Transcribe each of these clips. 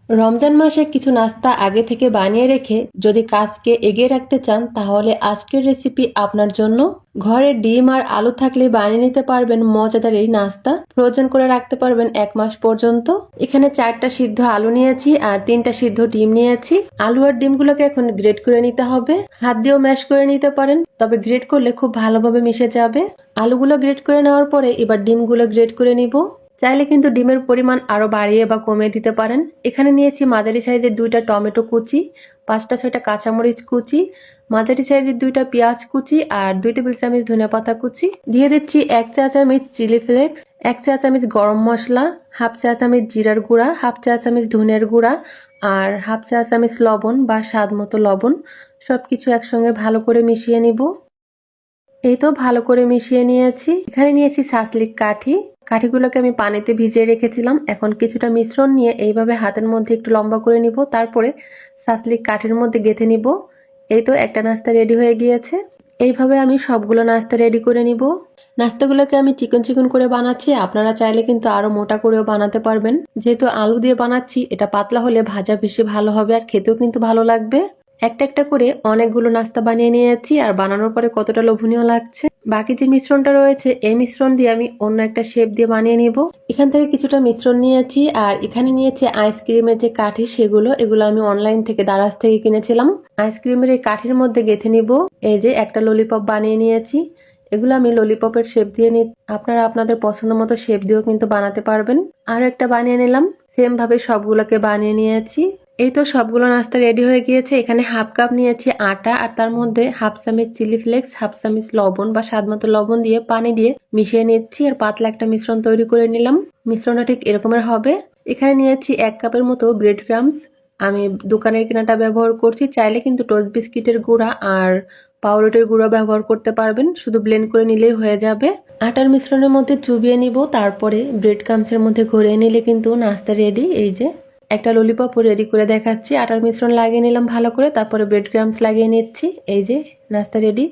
রমজান মাসে কিছু নাস্তা আগে থেকে বানিয়ে রেখে যদি কাজকে এগিয়ে রাখতে চান তাহলে আজকের রেসিপি আপনার জন্য। ঘরে ডিম আর আলু থাকলে বানিয়ে নিতে পারবেন মজাদার এই নাস্তা। ফ্রোজেন করে রাখতে পারবেন 1 মাস পর্যন্ত। এখানে 4টা সিদ্ধ আলু নিয়েছি আর 3টা সিদ্ধ ডিম নিয়েছি। আলু আর ডিমগুলোকে এখন গ্রেট করে নিতে হবে। হাত দিয়েও ম্যাশ করে নিতে পারেন, তবে গ্রেট করলে খুব ভালোভাবে মিশে যাবে। আলুগুলো গ্রেট করে নেওয়ার পরে এবার ডিমগুলো গ্রেট করে নিব। চাইলে কিন্তু ডিমের পরিমাণ আরো বাড়িয়ে বা কমিয়ে দিতে পারেন। এখানে নিয়েছি মাঝারি সাইজের 2টা টমেটো কুচি, 5টা 6টা কাঁচামরিচ কুচি, মাঝারি সাইজের 2টা পেঁয়াজ কুচি আর 2 টেবিল চামচ ধনিয়া পাতা কুচি। দিয়ে দিচ্ছি 1 চা চামচ চিলি ফ্লেক্স, 1 চা চামচ গরম মশলা, হাফ চা চামচ জিরার গুঁড়া, হাফ চা চামচ ধনিয়ার গুঁড়া আর হাফ চা চামচ লবণ বা স্বাদ মতো লবণ। সবকিছু একসঙ্গে ভালো করে মিশিয়ে নিব। এই তো ভালো করে মিশিয়ে নিয়েছি। এখানে নিয়েছি সাসলিক কাঠি। কাঠিগুলোকে আমি পানিতে ভিজিয়ে রেখেছিলাম। এখন কিছুটা মিশ্রণ নিয়ে এইভাবে হাতের মধ্যে একটু লম্বা করে নিব, তারপরে সাসলিক কাঠির মধ্যে গেঁথে নিব। এই তো একটা নাস্তা রেডি হয়ে গিয়েছে। এইভাবে আমি সবগুলো নাস্তা রেডি করে নিব। নাস্তাগুলোকে আমি চিকন চিকন করে বানাচ্ছি, আপনারা চাইলে কিন্তু আরো মোটা করেও বানাতে পারবেন। যেহেতু আলু দিয়ে বানাচ্ছি, এটা পাতলা হলে ভাজা বেশি ভালো হবে আর খেতেও কিন্তু ভালো লাগবে। একটা একটা করে অনেকগুলো নাস্তা বানিয়ে নিয়েছি আর বানানোর পরে কতটা লোভনীয় লাগছে। বাকি যে মিশ্রণটা রয়েছে এই মিশ্রণ দিয়ে আমি অন্য একটা শেপ দিয়ে বানিয়ে নিব। এখান থেকে কিছুটা মিশ্রণ নিয়েছি আর এখানে নিয়েছি আইসক্রিমের যে কাঠি এগুলো আমি অনলাইন থেকে দারাজ থেকে কিনেছিলাম। আইসক্রিমের এই কাঠির মধ্যে গেঁথে নিব। এই যে একটা ললিপপ বানিয়ে নিয়েছি। এগুলো আমি ললিপপের শেপ দিয়ে আপনারা আপনাদের পছন্দ মতো শেপ দিয়েও কিন্তু বানাতে পারবেন। আরো একটা বানিয়ে নিলাম। সেম ভাবে সবগুলোকে বানিয়ে নিয়েছি। এই তো সবগুলো নাস্তা রেডি হয়ে গিয়েছে। এখানে হাফ কাপ নিয়েছি আটা আর তার মধ্যে হাফ চামচ চিলি ফ্লেক্স, হাফ চামচ লবণ বা স্বাদ মতো লবণ দিয়ে পানি দিয়ে মিশিয়ে নিচ্ছি আর পাতলা একটা মিশ্রণ তৈরি করে নিলাম। মিশ্রণটা ঠিক এরকমের হবে। এখানে নিয়েছি 1 কাপের মতো ব্রেড ক্রামস। আমি দোকানের কেনাটা ব্যবহার করছি, চাইলে কিন্তু টোস্ট বিস্কিটের গুঁড়া আর পাউরুটির গুঁড়া ব্যবহার করতে পারবেন, শুধু ব্লেন্ড করে নিলেই হয়ে যাবে। আটার মিশ্রণের মধ্যে চুবিয়ে নিব, তারপরে ব্রেড ক্রামসের মধ্যে ঘুরিয়ে নিলে কিন্তু নাস্তা রেডি। এই যে একটা ললিপপ রেডি করে দেখাচ্ছি। আটার মিশ্রণ লাগিয়ে নিলাম ভালো করে, তারপরে ব্রেড ক্রামস লাগিয়ে নিচ্ছি। এই যে নাস্তা রেডি।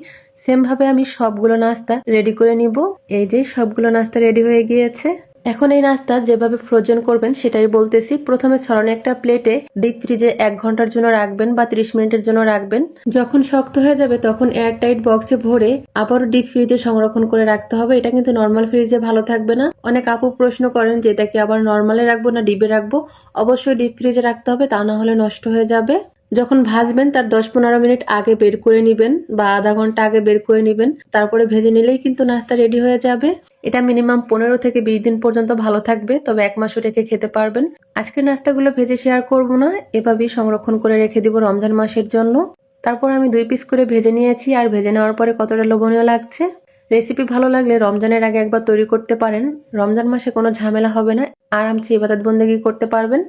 সেম ভাবে আমি সবগুলো নাস্তা রেডি করে নিব। এই যে সবগুলো নাস্তা রেডি হয়ে গিয়েছে। এখন এই নাস্তা যেভাবে ফ্রোজেন করবেন সেটাই বলতেছি। প্রথমে ছড়ানো একটা প্লেটে ডিপ ফ্রিজে 1 ঘন্টার জন্য রাখবেন বা 30 মিনিটের জন্য রাখবেন। যখন শক্ত হয়ে যাবে তখন এয়ারটাইট বক্সে ভরে আবারও ডিপ ফ্রিজে সংরক্ষণ করে রাখতে হবে। এটা কিন্তু নর্মাল ফ্রিজে ভালো থাকবে না। অনেক আপু প্রশ্ন করেন যে এটা কি আবার নর্মালে রাখবো না ডিপে রাখবো। অবশ্যই ডিপ ফ্রিজে রাখতে হবে, তা না হলে নষ্ট হয়ে যাবে। যখন ভাজবেন তার 10-15 মিনিট আগে বের করে নিবেন বা আধা ঘন্টা আগে বের করে নিবেন, তারপরে ভেজে নিলেই কিন্তু নাস্তা রেডি হয়ে যাবে। এটা মিনিমাম 15 থেকে 20 দিন পর্যন্ত ভালো থাকবে, তবে 1 মাসও রেখে খেতে পারবেন। আজকের নাস্তাগুলো ভেজে শেয়ার করব না, এভাবেই সংরক্ষণ করে রেখে দিব রমজান মাসের জন্য। তারপর আমি 2 পিস করে ভেজে নিয়েছি আর ভেজে নেওয়ার পরে কতটা লোভনীয় লাগছে। রেসিপি ভালো লাগলে রমজানের আগে একবার তৈরি করতে পারেন। রমজান মাসে কোনো ঝামেলা হবে না, আরামসে ইবাদত বন্দেগী করতে পারবেন।